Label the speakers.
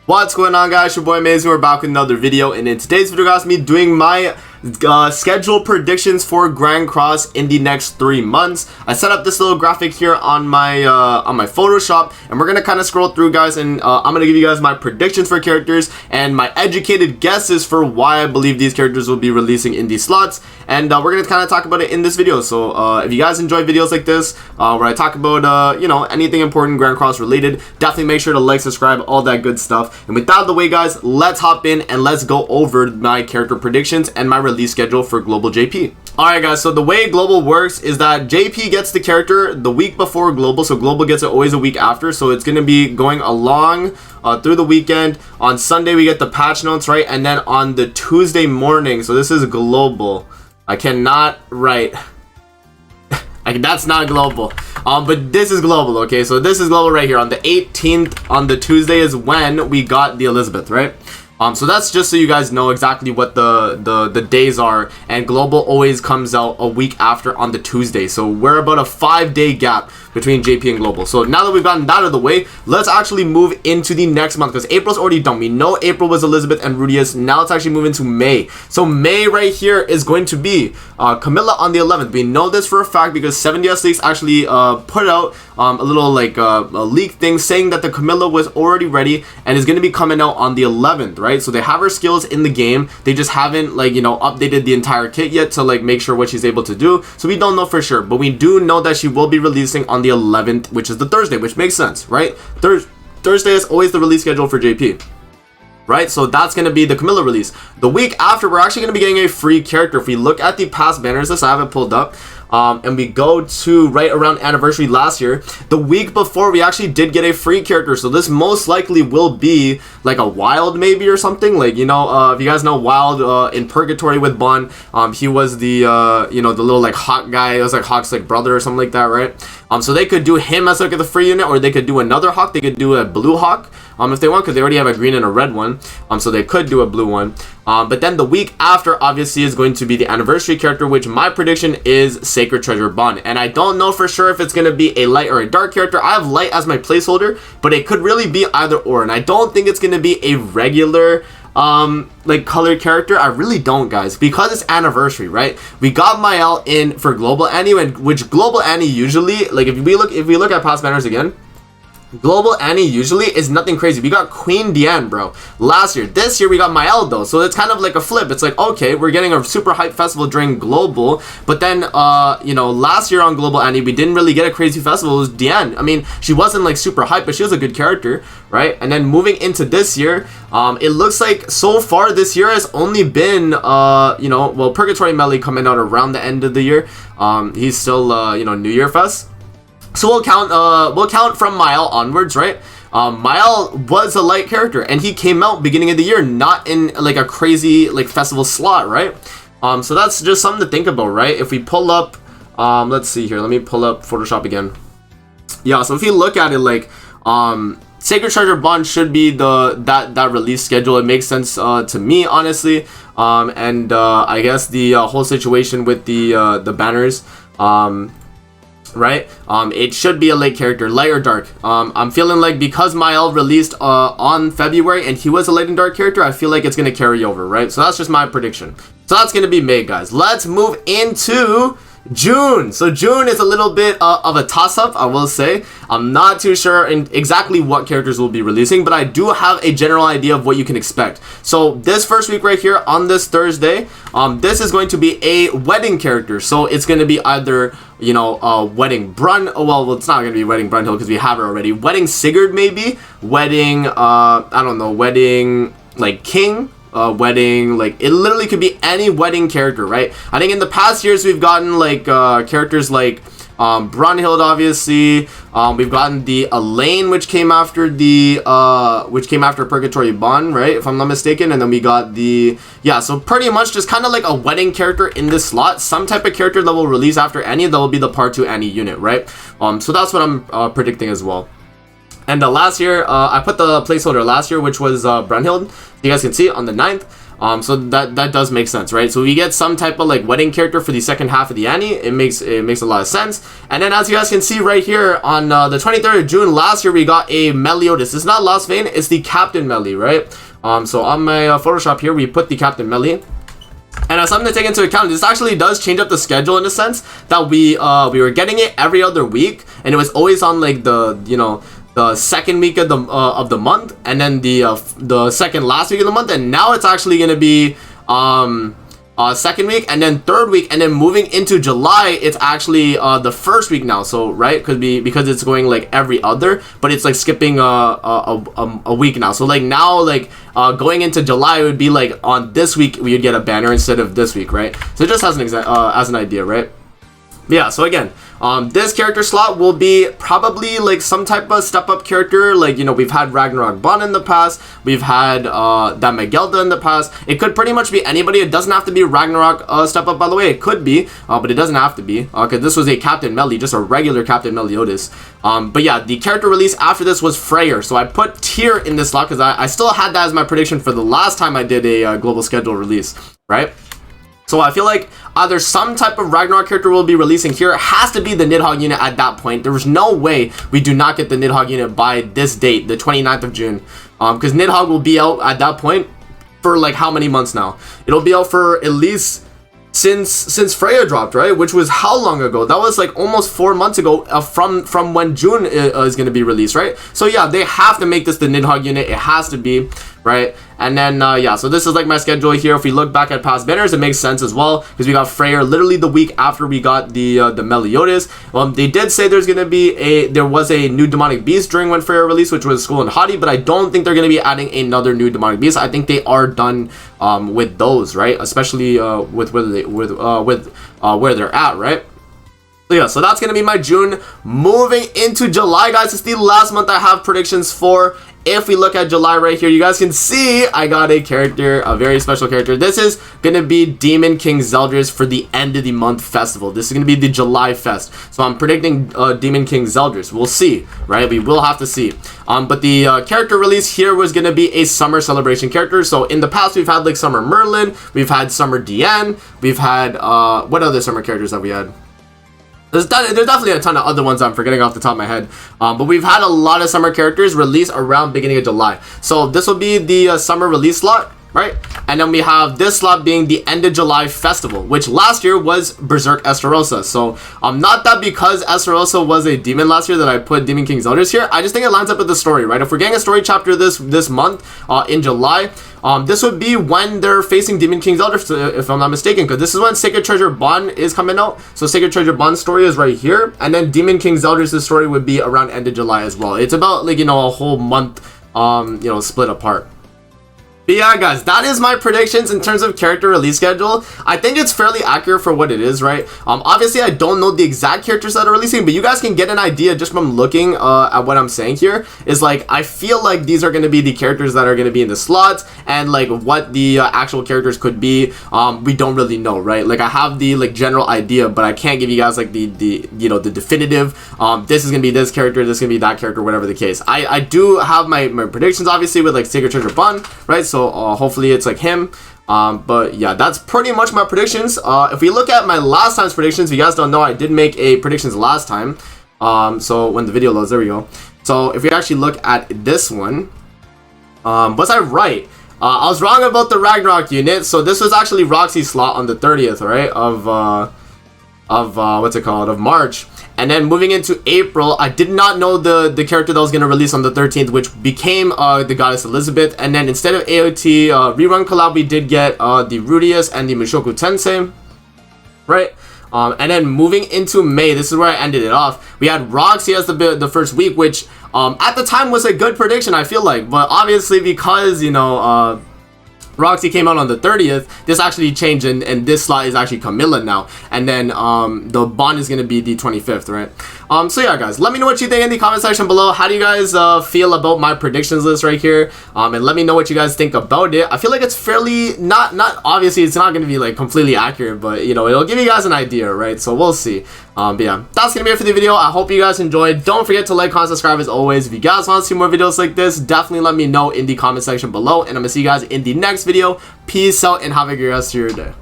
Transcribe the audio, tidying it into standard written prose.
Speaker 1: What's going on, guys? Your boy Amazing. We're back with another video, and in today's video, guys, me doing my schedule predictions for Grand Cross in the next 3 months. I set up this little graphic here on my Photoshop, and we're gonna kind of scroll through, guys, and I'm gonna give you guys my predictions for characters and my educated guesses for why I believe these characters will be releasing in these slots, and we're gonna kind of talk about it in this video. So if you guys enjoy videos like this where I talk about anything important Grand Cross related, definitely make sure to like, subscribe, all that good stuff. And with that out of the way, guys, let's hop in and let's go over my character predictions and my release schedule for Global JP. Alright, guys, so the way Global works is that JP gets the character the week before Global, so Global gets it always a week after, so it's going to be going along through the weekend. On Sunday we get the patch notes, right? And then on the Tuesday morning, so this is Global. I cannot write. That's not Global. But this is Global, okay? So this is Global right here. On the 18th, on the Tuesday, is when we got the Elizabeth, right? So that's just so you guys know exactly what the days are, and Global always comes out a week after on the Tuesday. So we're about a 5-day gap between JP and Global. So now that we've gotten that out of the way, let's actually move into the next month, because April's already done. We know April was Elizabeth and Rudius. Now let's actually move into May. So May right here is going to be Camilla on the 11th. We know this for a fact because 70s Leaks actually put out a little a leak thing saying that the Camilla was already ready and is going to be coming out on the 11th, right? So they have her skills in the game. They just haven't updated the entire kit yet to make sure what she's able to do. So we don't know for sure, but we do know that she will be releasing on the 11th, which is the Thursday, which makes sense, right? Thursday is always the release schedule for JP, right? So that's going to be the Camilla release. The week after, we're actually going to be getting a free character. If we look at the past banners list, I have it pulled up, and we go to right around anniversary last year, the week before, we actually did get a free character. So this most likely will be like a Wild maybe or something. If you guys know Wild in Purgatory with Bond, he was the the little Hawk guy. It was like Hawk's brother or something like that, right? So they could do him as the free unit, or they could do another Hawk. They could do a blue Hawk if they want, because they already have a green and a red one, so they could do a blue one. But then the week after, obviously, is going to be the anniversary character, which my prediction is Sacred Treasure Bond. And I don't know for sure if it's going to be a light or a dark character. I have light as my placeholder, but it could really be either or. And I don't think it's going to be a regular colored character. I really don't, guys, because it's anniversary, right? We got Mael in for Global Annie, which Global Annie usually, if we look at past banners again, Global Annie usually is nothing crazy. We got Queen Diane, bro, last year. This year we got Mael, though, so it's kind of like a flip. It's like, okay, we're getting a super hype festival during Global, but then last year on Global Annie we didn't really get a crazy festival. It was Diane. I mean, she wasn't super hype, but she was a good character, right? And then moving into this year, it looks like so far this year has only been Purgatory Melly coming out around the end of the year. He's still New Year Fest. So we'll count from Mael onwards, right? Mael was a light character, and he came out beginning of the year, not in a crazy festival slot, right? So that's just something to think about, right? If we pull up, let's see here. Let me pull up Photoshop again. Yeah, so if you look at it, Sacred Treasure Bond should be that release schedule. It makes sense to me, honestly. I guess the whole situation with the banners, right? It should be a late character, light or dark. I'm feeling because Mael released on February and he was a light and dark character, I feel like it's going to carry over, right? So that's just my prediction. So that's going to be May, guys. Let's move into June. So June is a little bit of a toss-up, I will say. I'm not too sure exactly what characters will be releasing, but I do have a general idea of what you can expect. So this first week right here on this Thursday, this is going to be a wedding character. So it's going to be either Wedding Brun. Oh, well, it's not going to be Wedding Brunhild because we have her already. Wedding Sigurd, maybe. Wedding, I don't know, Wedding King. Wedding, it literally could be any wedding character, right? I think in the past years we've gotten characters like Brunhild, obviously. We've gotten the Elaine, which came after Purgatory Bond, right, if I'm not mistaken. And then we got so pretty much just kind of a wedding character in this slot, some type of character that will release after Annie, that will be the part 2 Annie unit, right? So that's what I'm predicting as well. And last year, I put the placeholder last year, which was Brunhild. You guys can see it on the 9th. So that does make sense, right? So we get some type of like wedding character for the second half of the anime. It makes a lot of sense. And then as you guys can see right here on the 23rd of June last year, we got a Meliodas. It's not Lost Vein, it's the Captain Meli, right? So on my Photoshop here, we put the Captain Meli. And something to take into account, this actually does change up the schedule in the sense that we were getting it every other week, and it was always on like the, you know, the second week of the month, and then the second last week of the month, and now it's actually gonna be second week and then third week, and then moving into July it's actually the first week now. So right, because it's going like every other, but it's like skipping a week now. So like now, like going into July, it would be like on this week we would get a banner instead of this week, right? So just as an idea, right? Yeah, so again, this character slot will be probably like some type of step-up character. Like, you know, we've had Ragnarok Bon in the past. We've had that Megelda in the past. It could pretty much be anybody. It doesn't have to be Ragnarok step-up, by the way. It could be, but it doesn't have to be. Because this was a Captain Meli, just a regular Captain Meliodas. But yeah, the character release after this was Freyr. So I put Tyr in this slot because I still had that as my prediction for the last time I did a global schedule release, right? So I feel like either some type of Ragnarok character will be releasing here. It has to be the Nidhogg unit at that point. There was no way we do not get the Nidhogg unit by this date, the 29th of June. Because Nidhogg will be out at that point for like how many months now? It'll be out for at least since Freya dropped, right? Which was how long ago? That was like almost 4 months ago from when June is going to be released, right? So yeah, they have to make this the Nidhogg unit. It has to be, right? And then yeah, so this is like my schedule here. If we look back at past banners, it makes sense as well because we got Freyr literally the week after we got the Meliodas. They did say there was a new demonic beast during when Freyr released, which was Skull and Hati, but I don't think they're going to be adding another new demonic beast. I think they are done with those, right? Especially with where they're at, right? So yeah, so that's going to be my June. Moving into July, guys, it's the last month I have predictions for. If we look at July right here, you guys can see I got a character, a very special character. This is going to be Demon King Zeldris for the end of the month festival. This is going to be the July fest. So I'm predicting Demon King Zeldris. We'll see, right? We will have to see. But the character release here was going to be a summer celebration character. So in the past, we've had like Summer Merlin. We've had Summer Diane. We've had, what other summer characters have we had? There's definitely a ton of other ones I'm forgetting off the top of my head. But we've had a lot of summer characters released around beginning of July. So this will be the summer release slot, right? And then we have this slot being the end of July festival, which last year was Berserk Estarossa. So not that because Estarossa was a demon last year that I put Demon King Zeldris here. I just think it lines up with the story, right? If we're getting a story chapter this month in July, this would be when they're facing Demon King Zeldris, if I'm not mistaken, because this is when Sacred Treasure Bon is coming out. So Sacred Treasure Bon's story is right here, and then Demon King Zeldris' story would be around end of July as well. It's about like, you know, a whole month, you know, split apart. But yeah, guys, that is my predictions in terms of character release schedule. I think it's fairly accurate for what it is, right? Obviously, I don't know the exact characters that are releasing, but you guys can get an idea just from looking at what I'm saying here. Is like, I feel like these are going to be the characters that are going to be in the slots, and like what the actual characters could be, we don't really know, right? Like, I have the like general idea, but I can't give you guys like the you know, the definitive, this is going to be this character, this is going to be that character, whatever the case. I do have my predictions, obviously, with like Sacred Treasure Bon, right? So hopefully it's like him. But yeah, that's pretty much my predictions. If we look at my last time's predictions, if you guys don't know, I did make a predictions last time. So when the video loads, there we go. So if we actually look at this one, was I right? I was wrong about the Ragnarok unit. So this was actually Roxy's slot on the 30th, right? Of what's it called? Of March. And then moving into April, I did not know the character that was going to release on the 13th, which became the Goddess Elizabeth. And then instead of AOT rerun collab, we did get the Rudius and the Mushoku Tensei, right? And then moving into May, this is where I ended it off. We had Roxy as the first week, which at the time was a good prediction, I feel like. But obviously, because, you know, Roxy came out on the 30th, this actually changed, and this slot is actually Camilla now. And then the Bond is going to be the 25th, right? So yeah, guys, let me know what you think in the comment section below. How do you guys feel about my predictions list right here? And let me know what you guys think about it. I feel like it's fairly, not obviously, it's not going to be like completely accurate, but, you know, it'll give you guys an idea, right? So we'll see. But yeah, that's gonna be it for the video. I hope you guys enjoyed. Don't forget to like, comment, subscribe as always. If you guys want to see more videos like this, definitely let me know in the comment section below, and I'm gonna see you guys in the next video. Peace out and have a great rest of your day.